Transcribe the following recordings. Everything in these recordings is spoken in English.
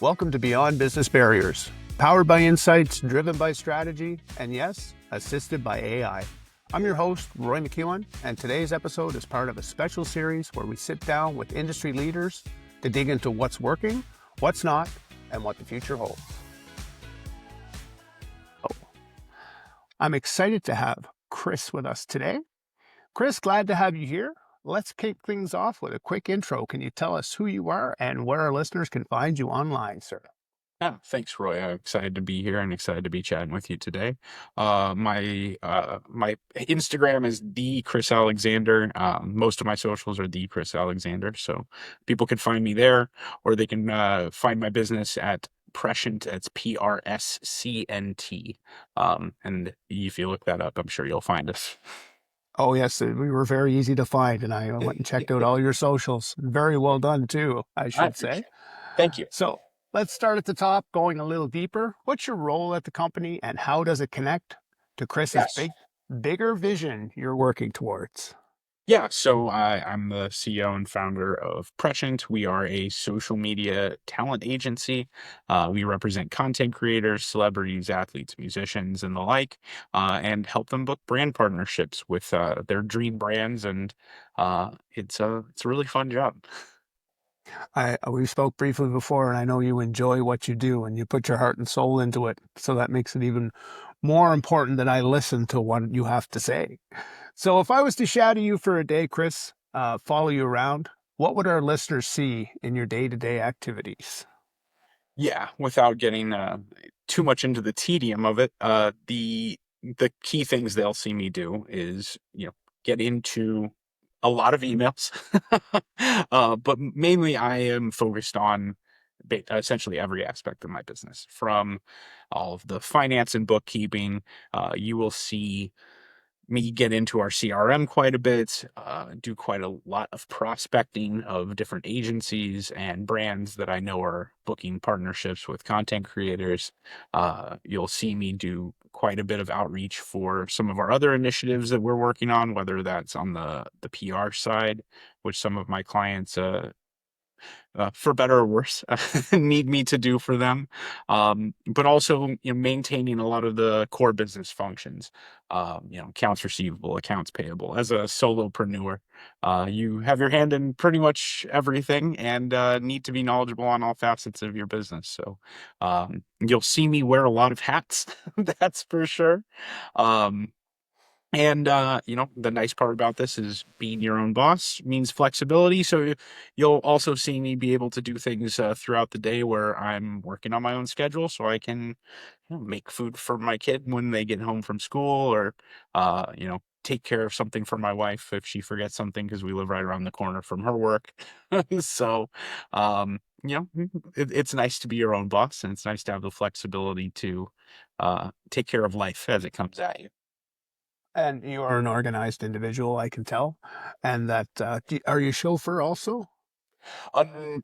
Welcome to Beyond Business Barriers, powered by insights, driven by strategy, and yes, assisted by AI. I'm your host, Roy McEwen, and today's episode is part of a special series where we sit down with industry leaders to dig into what's working, what's not, and what the future holds. I'm excited to have Chris with us today. Chris, glad to have you here. Let's kick things off with a quick intro. Can you tell us who you are and where our listeners can find you online, sir? Yeah, thanks, Roy. I'm excited to be here and excited to be chatting with you today. My Instagram is the Chris Alexander. Most of my socials are the Chris Alexander, so people can find me there, or they can find my business at Prescient. That's PRSCNT. And if you look that up, I'm sure you'll find us. Oh, yes, we were very easy to find, and I went and checked out all your socials. Very well done, too, I I should say. appreciate it. Thank you. So let's start at the top, going a little deeper. What's your role at the company, and how does it connect to Chris's Yes. bigger vision you're working towards? Yeah, so I'm the CEO and founder of Prescient. We are a social media talent agency. We represent content creators, celebrities, athletes, musicians, and the like, and help them book brand partnerships with their dream brands. And it's a really fun job. We spoke briefly before, and I know you enjoy what you do, and you put your heart and soul into it. So that makes it even more important that I listen to what you have to say. So if I was to shadow you for a day, Chris, follow you around, what would our listeners see in your day-to-day activities? Yeah, without getting too much into the tedium of it, the key things they'll see me do is, get into a lot of emails. But mainly I am focused on essentially every aspect of my business, from all of the finance and bookkeeping. You will see me get into our CRM quite a bit, do quite a lot of prospecting of different agencies and brands that I know are booking partnerships with content creators. You'll see me do quite a bit of outreach for some of our other initiatives that we're working on, whether that's on the PR side, which some of my clients for better or worse, need me to do for them. But also, maintaining a lot of the core business functions, accounts receivable, accounts payable. As a solopreneur, you have your hand in pretty much everything and need to be knowledgeable on all facets of your business. So you'll see me wear a lot of hats, that's for sure. Um, and the nice part about this is being your own boss means flexibility. So you'll also see me be able to do things throughout the day where I'm working on my own schedule, so I can make food for my kid when they get home from school, or take care of something for my wife if she forgets something, because we live right around the corner from her work. So it's nice to be your own boss, and it's nice to have the flexibility to take care of life as it comes at you. And you are an organized individual, I can tell. And that, are you a chauffeur also?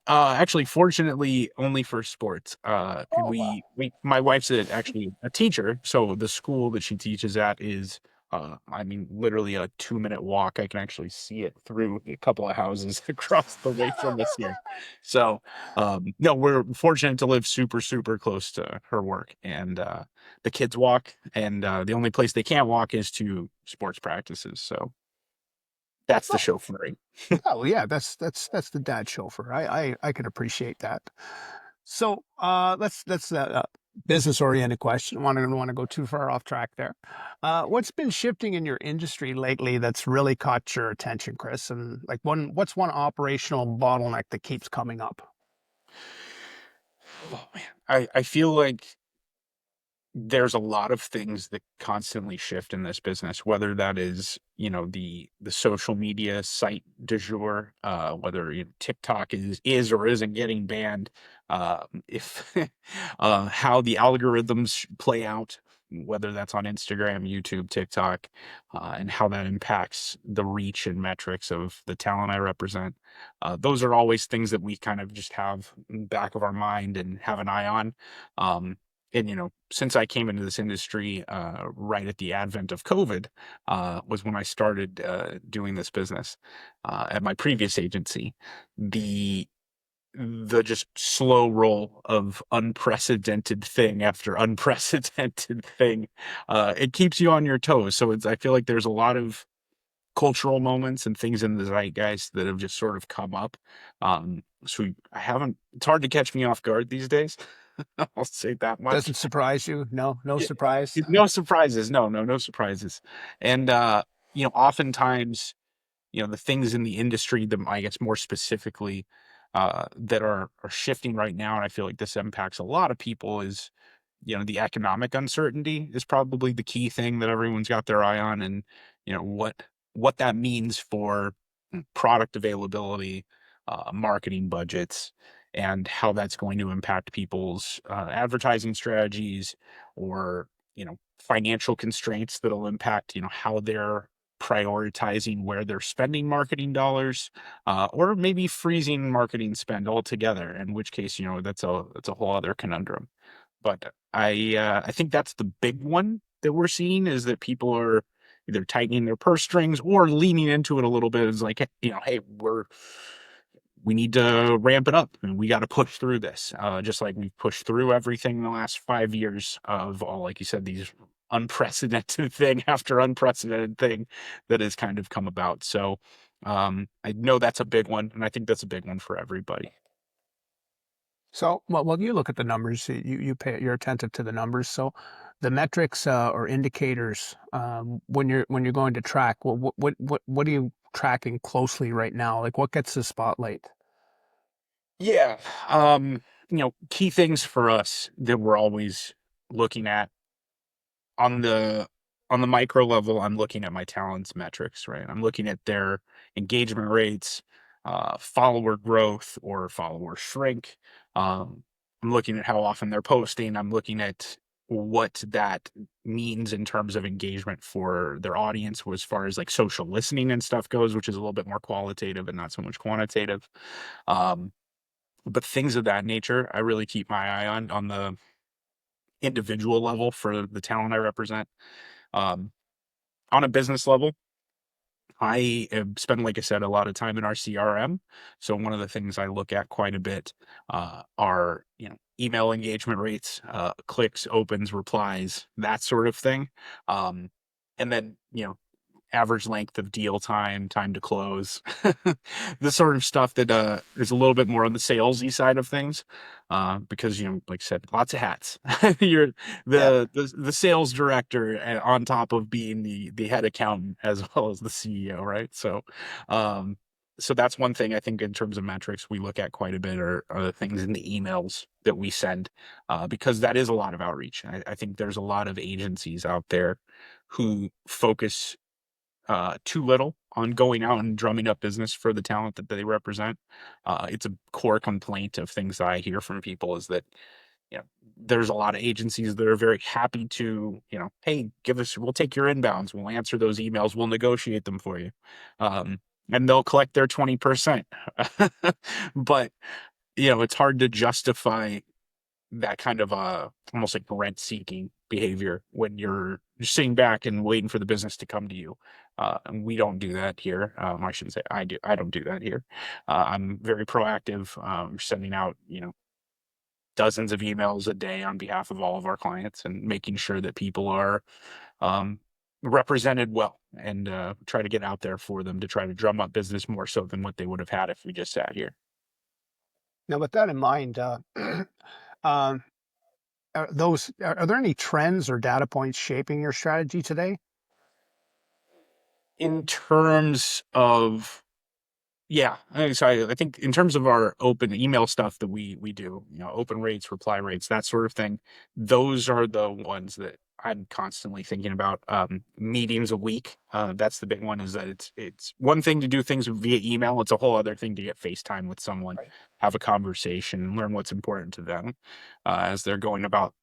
Actually, fortunately, only for sports. Oh, wow. My wife's actually a teacher, so the school that she teaches at is, I mean, literally a 2-minute walk. I can actually see it through a couple of houses across the way from us here. So, no, we're fortunate to live super, super close to her work, and the kids walk, and the only place they can't walk is to sports practices. So that's the chauffeuring. Oh yeah, that's the dad chauffeur. I can appreciate that. So let's business oriented question. Want to go too far off track there. What's been shifting in your industry lately that's really caught your attention, Chris? And like what's one operational bottleneck that keeps coming up? Oh man, I feel like there's a lot of things that constantly shift in this business, whether that is, the social media site du jour, whether TikTok is or isn't getting banned, if how the algorithms play out, whether that's on Instagram, YouTube, TikTok, and how that impacts the reach and metrics of the talent I represent. Those are always things that we kind of just have in the back of our mind and have an eye on. And since I came into this industry right at the advent of COVID, was when I started doing this business at my previous agency. The the just slow roll of unprecedented thing after unprecedented thing. It keeps you on your toes. So I feel like there's a lot of cultural moments and things in the zeitgeist that have just sort of come up. So I haven't, it's hard to catch me off guard these days. I'll say that much. Doesn't surprise you? No, no Yeah, surprise. no surprises. No surprises. And, oftentimes, the things in the industry that I guess more specifically that are shifting right now, and I feel like this impacts a lot of people is the economic uncertainty is probably the key thing that everyone's got their eye on, and what that means for product availability, marketing budgets, and how that's going to impact people's advertising strategies, or financial constraints that'll impact how they're prioritizing where they're spending marketing dollars, or maybe freezing marketing spend altogether, in which case that's a whole other conundrum. But I think that's the big one that we're seeing, is that people are either tightening their purse strings or leaning into it a little bit. Is like, hey, we need to ramp it up and we got to push through this. Just like we've pushed through everything in the last 5 years of all, like you said, these unprecedented thing after unprecedented thing that has kind of come about. So I know that's a big one, and I think that's a big one for everybody. So, well, you look at the numbers. You're attentive to the numbers. So, the metrics or indicators when you're going to track. What are you tracking closely right now? Like, what gets the spotlight? Yeah. Key things for us that we're always looking at on the micro level. I'm looking at my talents metrics, right? I'm looking at their engagement rates, follower growth or follower shrink. I'm looking at how often they're posting. I'm looking at what that means in terms of engagement for their audience, as far as like social listening and stuff goes, which is a little bit more qualitative and not so much quantitative. Um, but things of that nature, I really keep my eye on the individual level for the talent I represent. Um, on a business level, I have spent, like I said, a lot of time in our CRM. So one of the things I look at quite a bit are email engagement rates, clicks, opens, replies, that sort of thing. Um, and then average length of deal time, time to close, the sort of stuff that is a little bit more on the salesy side of things, because like I said, lots of hats. You're Yeah. the sales director, on top of being the head accountant as well as the CEO, right? So that's one thing I think in terms of metrics we look at quite a bit, are the things in the emails that we send, because that is a lot of outreach. I think there's a lot of agencies out there who focus too little on going out and drumming up business for the talent that they represent. It's a core complaint of things that I hear from people, is that you know there's a lot of agencies that are very happy to hey, we'll take your inbounds, we'll answer those emails, we'll negotiate them for you, um, and they'll collect their 20%. But it's hard to justify that kind of almost like rent seeking behavior when you're just sitting back and waiting for the business to come to you. And we don't do that here. I shouldn't say I do. I don't do that here. I'm very proactive, sending out dozens of emails a day on behalf of all of our clients, and making sure that people are um, represented well, and try to get out there for them to try to drum up business more so than what they would have had if we just sat here. Now, with that in mind, um, are there any trends or data points shaping your strategy today? In terms of Yeah, so I think in terms of our open email stuff that we do, open rates, reply rates, that sort of thing, those are the ones that I'm constantly thinking about. Meetings a week, that's the big one. Is that it's one thing to do things via email; it's a whole other thing to get FaceTime with someone, Right. have a conversation, and learn what's important to them as they're going about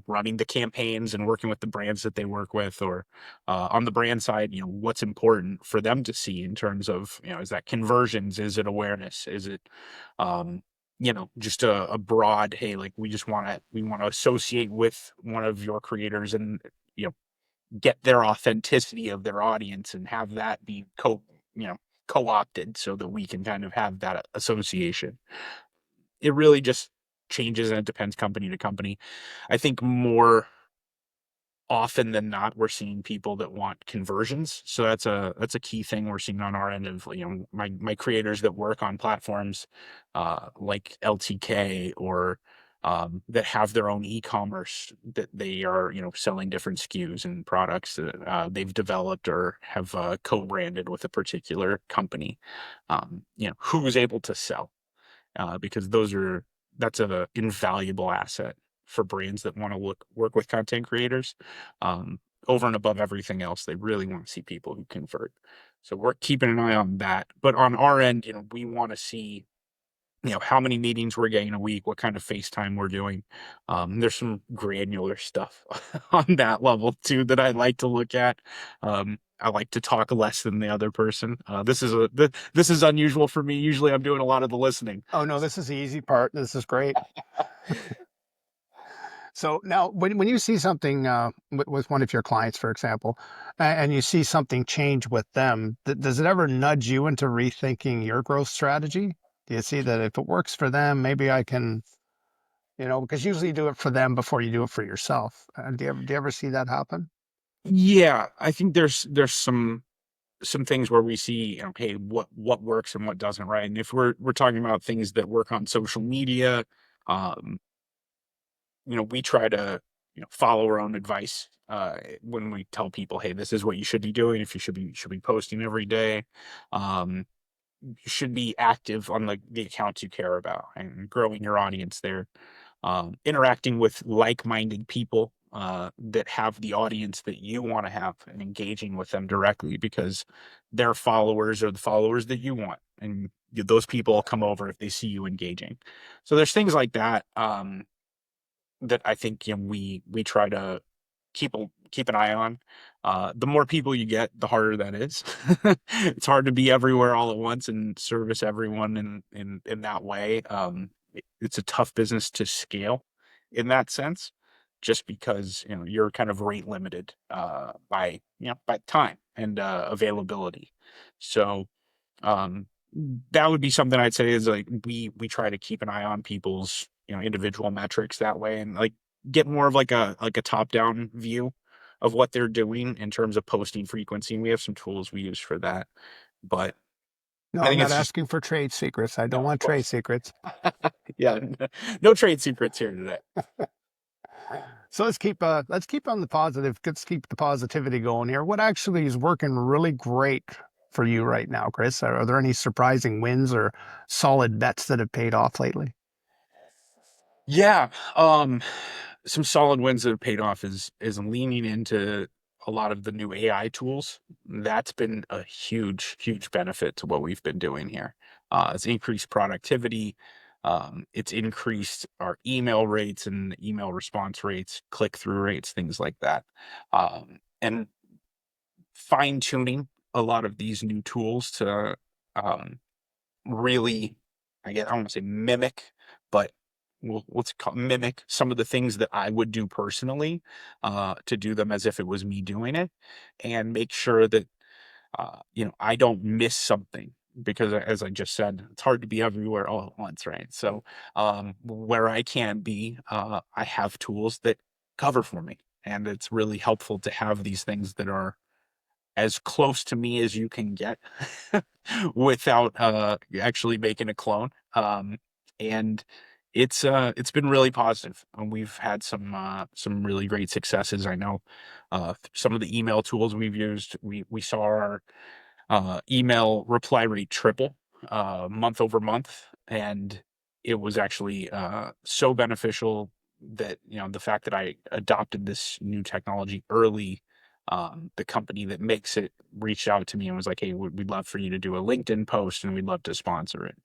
running the campaigns and working with the brands that they work with, or on the brand side, what's important for them to see in terms of, is that conversions, is it awareness, is it just a broad, hey, like we want to associate with one of your creators, and you know get their authenticity of their audience and have that be you know co-opted so that we can kind of have that association. it really just changes and it depends company to company. I think more often than not we're seeing people that want conversions, so that's a key thing we're seeing on our end of, my creators that work on platforms like LTK, or that have their own e-commerce, that they are, selling different SKUs and products that they've developed or have co-branded with a particular company, who's able to sell, because that's a invaluable asset for brands that want to work with content creators. Um, Over and above everything else, they really want to see people who convert. So we're keeping an eye on that. But on our end, we want to see, how many meetings we're getting a week, what kind of FaceTime we're doing. There's some granular stuff on that level too that I like to look at. I like to talk less than the other person. This is unusual for me. Usually, I'm doing a lot of the listening. Oh no, this is the easy part. This is great. So now, when you see something with one of your clients, for example, and you see something change with them, does it ever nudge you into rethinking your growth strategy? Do you see that if it works for them, maybe I can, because usually you do it for them before you do it for yourself. Do you ever see that happen? Yeah, I think there's some things where we see, hey, what works and what doesn't, right? And if we're talking about things that work on social media, um, we try to, follow our own advice when we tell people, hey, this is what you should be doing. If you should be posting every day. Um, you should be active on the accounts you care about and growing your audience there, interacting with like-minded people that have the audience that you want to have, and engaging with them directly, because their followers are the followers that you want, and those people will come over if they see you engaging. So there's things like that, that I think, we try to keep an eye on. The more people you get, the harder that is. It's hard to be everywhere all at once and service everyone in that way. It's a tough business to scale in that sense, just because you're kind of rate limited by time and availability. So um, that would be something I'd say is like we try to keep an eye on people's, individual metrics that way, and like get more of like a top down view of what they're doing in terms of posting frequency. And we have some tools we use for that. But No, I I'm think not it's just, asking for trade secrets. I don't no, of want trade course. secrets. Yeah, no trade secrets here today. So let's keep on the positive. Let's keep the positivity going here. What actually is working really great for you right now, Chris? Are there any surprising wins or solid bets that have paid off lately? Yeah, some solid wins that have paid off is leaning into a lot of the new AI tools. That's been a huge benefit to what we've been doing here. It's increased productivity. It's increased our email rates and email response rates, click-through rates, things like that. And fine-tuning a lot of these new tools to um, really, I don't want to say mimic, but let's call mimic some of the things that I would do personally, to do them as if it was me doing it, and make sure that I don't miss something, because as I just said, it's hard to be everywhere all at once, right? So where I can be, I have tools that cover for me, and it's really helpful to have these things that are as close to me as you can get without actually making a clone. And it's been really positive, and we've had some really great successes. I know some of the email tools we've used, we saw our email reply rate triple month over month, and it was actually so beneficial that, the fact that I adopted this new technology early. The company that makes it reached out to me and was like, "Hey, we'd love for you to do a LinkedIn post, and we'd love to sponsor it."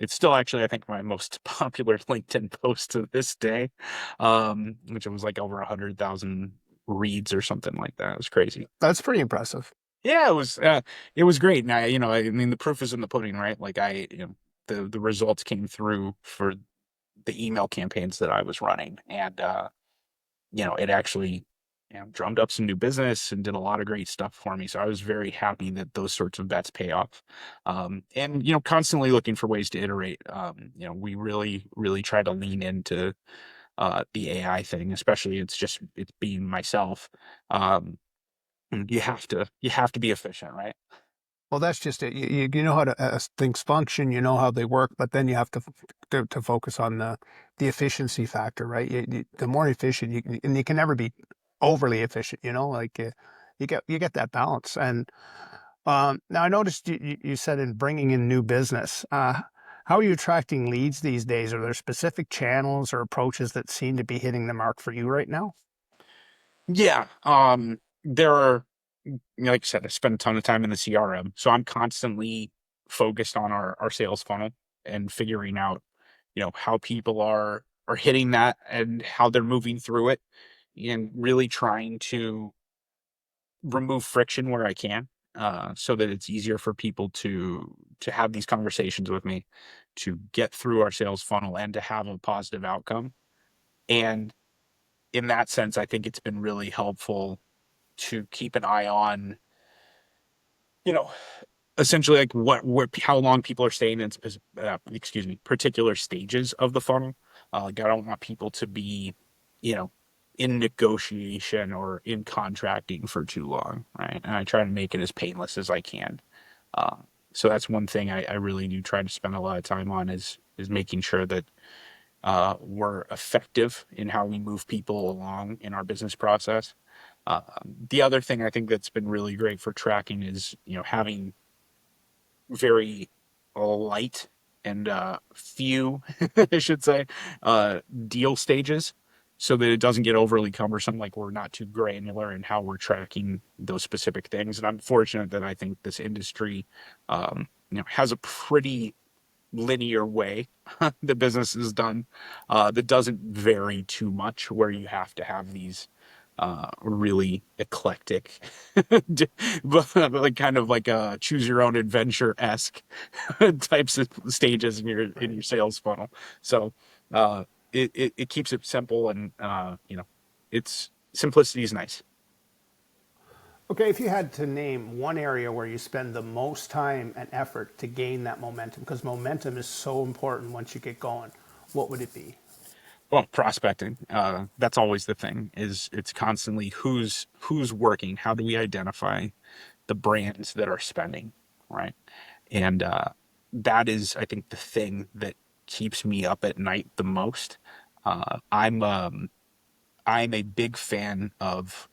It's still actually, I think, my most popular LinkedIn post to this day, which was like over 100,000 reads or something like that. It was crazy. That's pretty impressive. Yeah, it was great. And I mean, the proof is in the pudding, right? Like, the results came through for the email campaigns that I was running, and it actually drummed up some new business and did a lot of great stuff for me. So I was very happy that those sorts of bets pay off. And constantly looking for ways to iterate. We really try to lean into the AI thing, especially it's being myself. Um, you have to be efficient, right? Well, that's just it. You know how to things function, you know how they work, but then you have to focus on the efficiency factor, right? The more efficient and you can never be overly efficient, like you get that balance. And now I noticed you said in bringing in new business. How are you attracting leads these days? Are there specific channels or approaches that seem to be hitting the mark for you right now? Yeah. There are, like I said, I spend a ton of time in the CRM, so I'm constantly focused on our sales funnel and figuring out, how people are hitting that and how they're moving through it, and really trying to remove friction where I can, so that it's easier for people to have these conversations with me, to get through our sales funnel and to have a positive outcome. And in that sense, I think it's been really helpful to keep an eye on, you know, essentially like how long people are staying in, excuse me, particular stages of the funnel. Like I don't want people to be, you know, in negotiation or in contracting for too long, right? And I try to make it as painless as I can. Uh, so that's one thing I really do try to spend a lot of time on is making sure that we're effective in how we move people along in our business process. The other thing I think that's been really great for tracking is, having very light and few, I should say, deal stages so that it doesn't get overly cumbersome. Like we're not too granular in how we're tracking those specific things. And I'm fortunate that I think this industry, has a pretty linear way the business is done, that doesn't vary too much, where you have to have these really eclectic, but like kind of like a choose your own adventure esque types of stages in your Right. sales funnel. So it keeps it simple, and it's simplicity is nice. Okay, if you had to name one area where you spend the most time and effort to gain that momentum, because momentum is so important once you get going, what would it be? Well, prospecting, that's always the thing. Is it's constantly who's working. How do we identify the brands that are spending, right? And that is, I think, the thing that keeps me up at night the most. I'm a big fan of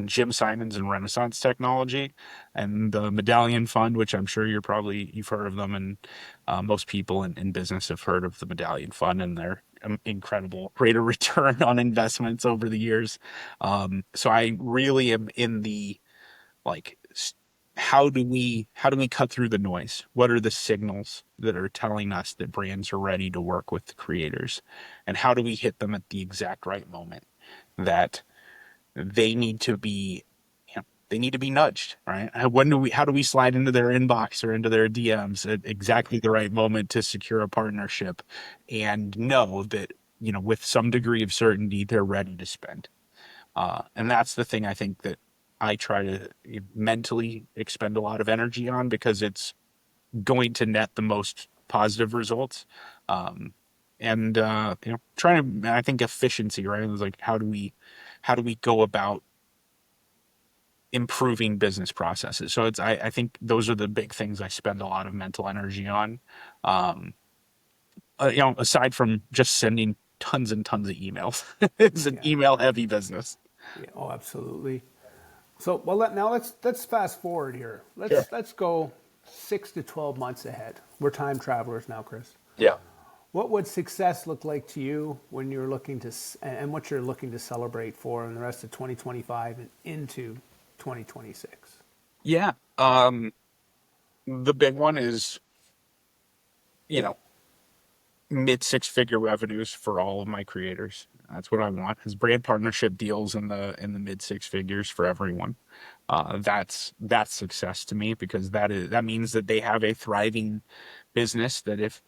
Jim Simons and Renaissance Technology and the Medallion Fund, which I'm sure you've heard of them, and most people in business have heard of the Medallion Fund and their incredible rate of return on investments over the years. So I really am in the like how do we cut through the noise? What are the signals that are telling us that brands are ready to work with the creators, and how do we hit them at the exact right moment that they need to be they need to be nudged, right? How do we slide into their inbox or into their DMs at exactly the right moment to secure a partnership and know that, with some degree of certainty, they're ready to spend. And that's the thing I think that I try to mentally expend a lot of energy on, because it's going to net the most positive results. Um, and trying to, I think, efficiency, right? It's like how do we go about improving business processes? So I think those are the big things I spend a lot of mental energy on. Um, aside from just sending tons and tons of emails, it's an Yeah, email heavy business. yeah, oh, absolutely. So, well, now let's fast forward here. Sure. Let's go 6 to 12 months ahead. We're time travelers now, Chris. Yeah. What would success look like to you when you're looking to, and what you're looking to celebrate for in the rest of 2025 and into 2026? Yeah. The big one is, you know, mid six figure revenues for all of my creators. That's what I want, is brand partnership deals in the mid six figures for everyone. That's success to me, because that means that they have a thriving business, that if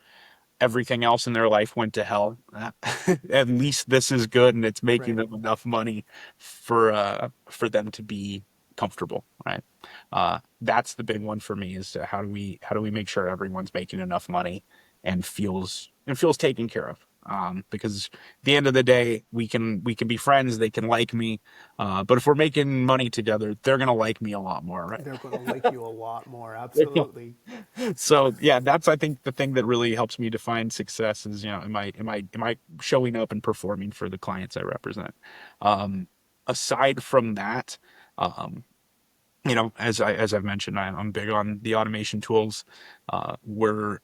everything else in their life went to hell, at least this is good and it's making Right. them enough money for them to be comfortable, right? That's the big one for me is how do we make sure everyone's making enough money and feels taken care of. Because at the end of the day, we can be friends. They can like me, but if we're making money together, they're gonna like me a lot more, right? They're going to like you a lot more. Absolutely. So yeah, that's I think the thing that really helps me define success is, am I showing up and performing for the clients I represent. Um, Aside from that, um, as I've mentioned, I'm big on the automation tools. We're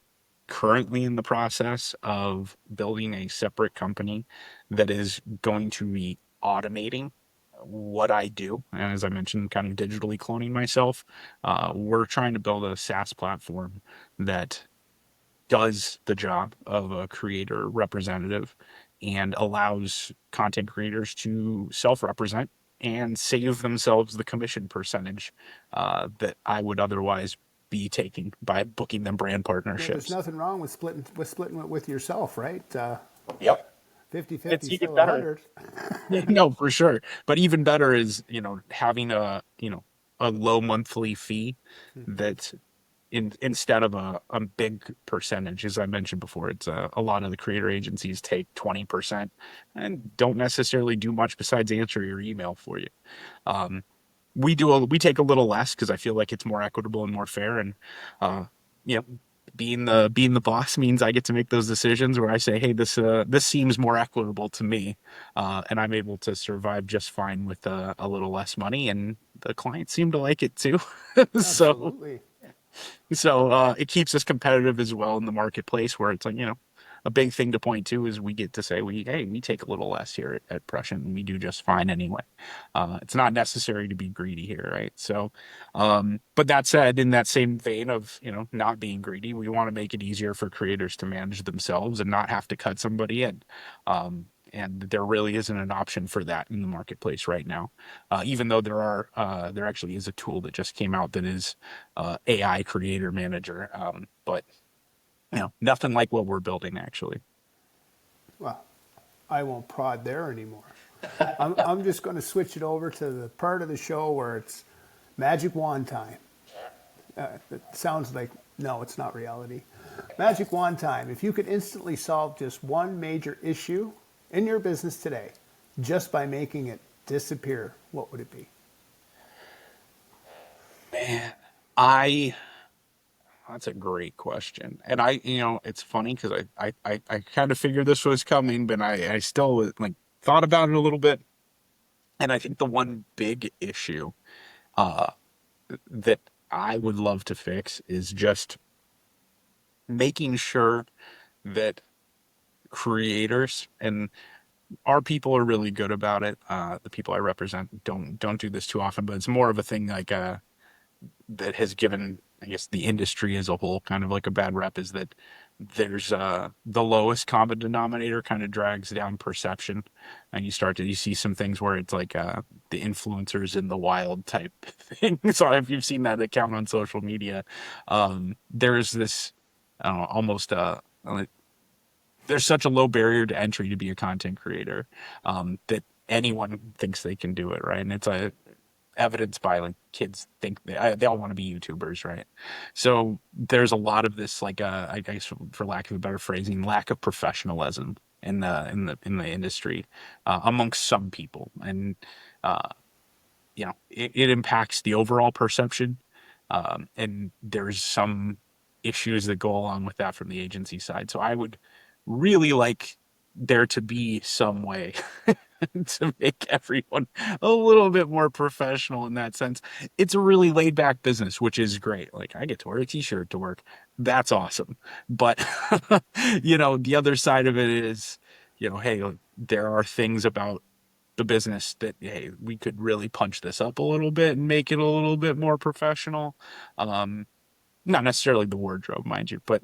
currently in the process of building a separate company that is going to be automating what I do. And as I mentioned, kind of digitally cloning myself. We're trying to build a SaaS platform that does the job of a creator representative and allows content creators to self-represent and save themselves the commission percentage that I would otherwise be taking by booking them brand Yeah, there's partnerships. nothing wrong with splitting it with yourself, right? Yep. 50-50 It's even still a better. 100. No, for sure. But even better is, having a low monthly fee that instead of a big percentage, as I mentioned before, it's a lot of the creator agencies take 20% and don't necessarily do much besides answer your email for you. Um, we take a little less because I feel like it's more equitable and more fair. And you know, being the boss means I get to make those decisions where I say, hey, this seems more equitable to me, and I'm able to survive just fine with a little less money, and the clients seem to like it too. so Absolutely. so it keeps us competitive as well in the marketplace where it's like, a big thing to point to is we get to say we take a little less here at Prussian and we do just fine anyway. It's not necessary to be greedy here, right? So, but that said, in that same vein of, not being greedy, we want to make it easier for creators to manage themselves and not have to cut somebody in. And there really isn't an option for that in the marketplace right now. Even though there actually is a tool that just came out that is AI creator manager. But nothing like what we're building actually. Well, I won't prod there anymore. I'm just going to switch it over to the part of the show where it's magic wand time. It sounds like, no, it's not reality. Magic wand time. If you could instantly solve just one major issue in your business today, just by making it disappear, what would it be? Man, I that's a great question. And it's funny because I kind of figured this was coming, but I still like thought about it a little bit. And I think the one big issue uh that I would love to fix is just making sure that creators and our people are really good about it. The people I represent don't do this too often, but it's more of a thing like that has given, I guess, the industry as a whole kind of like a bad rep is that there's the lowest common denominator kind of drags down perception, and you see some things where it's like the influencers in the wild type thing. So if you've seen that account on social media, there's this I don't know, almost there's such a low barrier to entry to be a content creator, that anyone thinks they can do it, right? And it's evidenced by like kids think they all want to be YouTubers, right? So there's a lot of this, like I guess for lack of a better phrasing, lack of professionalism in the industry amongst some people, and uh, it impacts the overall perception. And there's some issues that go along with that from the agency side. So I would really like there to be some way to make everyone a little bit more professional in that sense. It's a really laid back business, which is great. Like I get to wear a t-shirt to work. That's awesome. But the other side of it is, hey, look, there are things about the business that, hey, we could really punch this up a little bit and make it a little bit more professional. Um, Not necessarily the wardrobe, mind you, but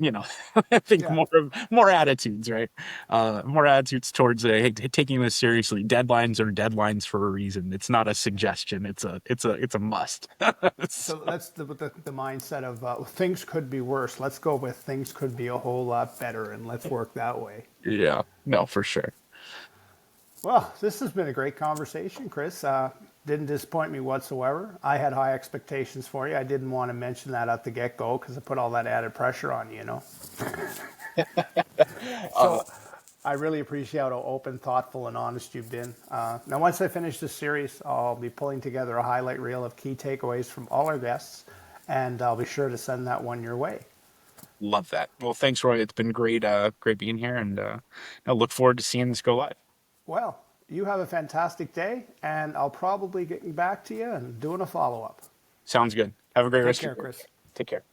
I think Yeah. more attitudes, right? More attitudes towards hey, taking this seriously. Deadlines are deadlines for a reason. It's not a suggestion. It's a must. So So, that's the mindset of things could be worse. Let's go with things could be a whole lot better, and let's work that way. yeah, no, for sure. Well, this has been a great conversation, Chris. Didn't disappoint me whatsoever. I had high expectations for you. I didn't want to mention that at the get go because it put all that added pressure on you, you know. Uh, So I really appreciate how open, thoughtful, and honest you've been. Now, once I finish this series, I'll be pulling together a highlight reel of key takeaways from all our guests, and I'll be sure to send that one your way. Love that. Well, thanks, Roy. It's been great, great being here, and I look forward to seeing this go live. Well, you have a fantastic day, and I'll probably get back to you and doing a follow up. Sounds good. Have a great Take rest of care, your day. Chris. Take care.